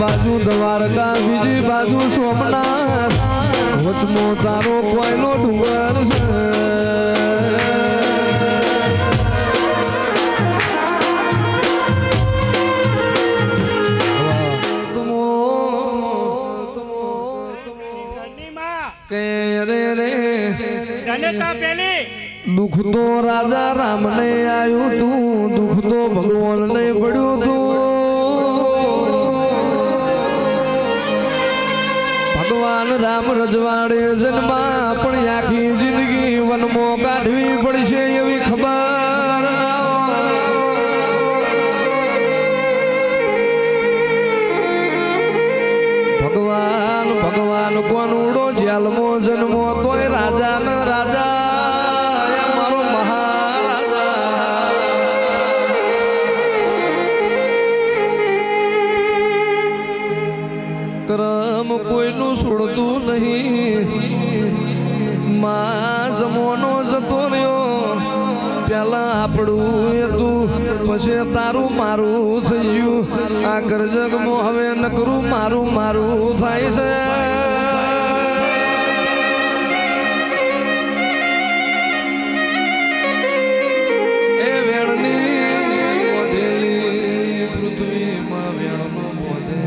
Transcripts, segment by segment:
बाजू द्वारका बीजी बाजू सोमनाथ वचमो तारो कोयलो डूंगर दुख तो राजा राम ने आयु तू दुख तो भगवान ने पड़ू तू भगवान राम रजवाड़े जन्मा अपनी आखी जिंदगी वन में काढ़वी पड़शे एवी खबर भगवान भगवान कोनुड़ो जेलमो जन्मो तोय राजा न राजा करम कोईनु छोड़तू नहीं मां जमोनो जतो रह्यो पेला आपडू तू पछे तारू मारू थई गयुं आ गरजगमो हवे नकरू मारू मारू थाय छे ए वेणनी मोधेली पृथ्वी मां वेणनो मोधे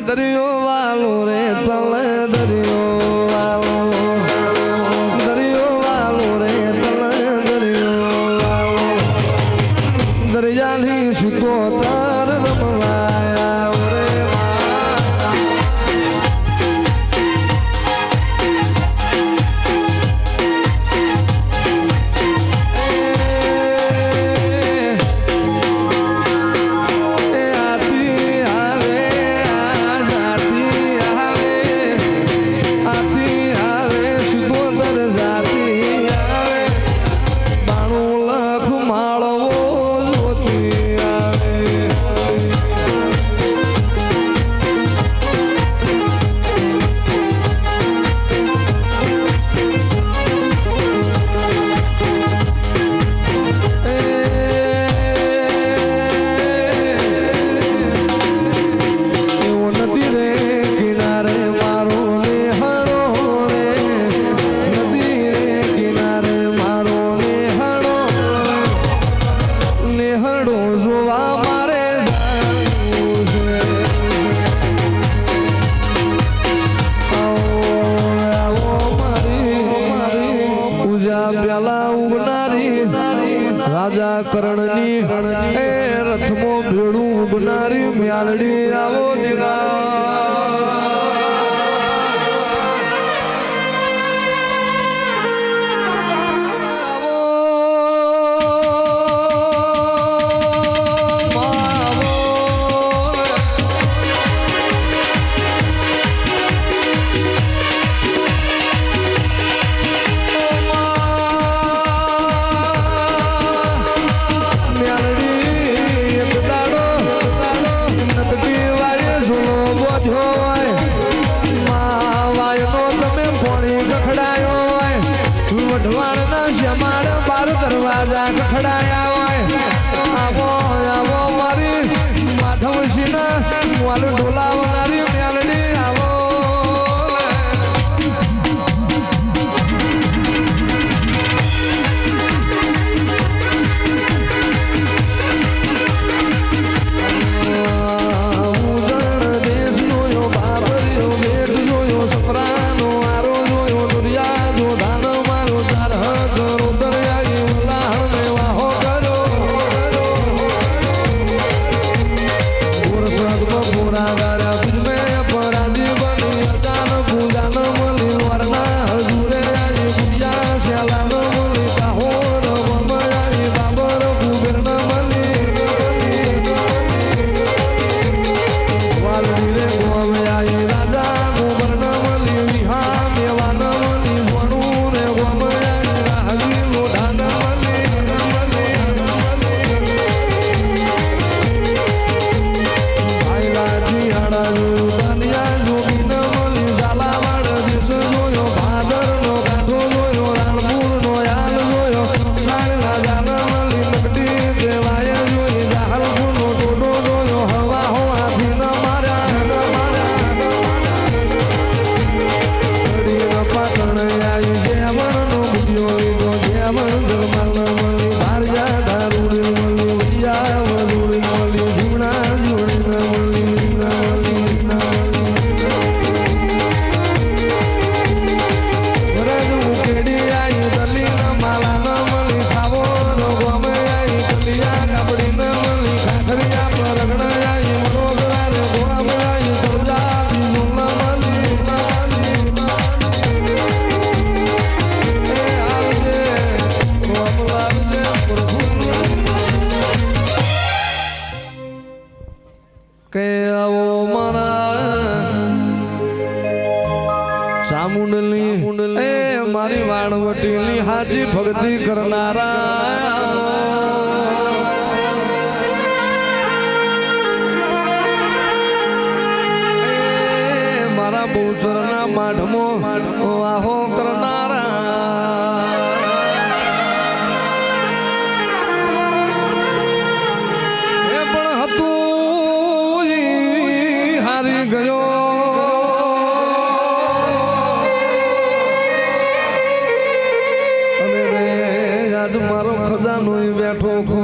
दरियो वालो रे तल दरियो वालो रे तल दरियो वालो दरियाली शिको तार रमवाया रे राजा करणनी ए रथमो भेड़ू बनारी म्यालड़ी आवो दिगा दरवाजा खड़ाया आवो आवो मारी माधव सिंह वाल ढोला वाली म्यालड़ी आवो देश नो यो बाबर यो बेट नो यो सपरानो आरो नो यो दुनिया जो धान मारो तार करो दरिया पूरा વટીની હાજી ભક્તિ કરનારા મારા બહુચરના માઢમો વાહો કરનારા એ પણ હતું હારી ગયો અને રે આજ મારો ખજાનો બેઠો ખો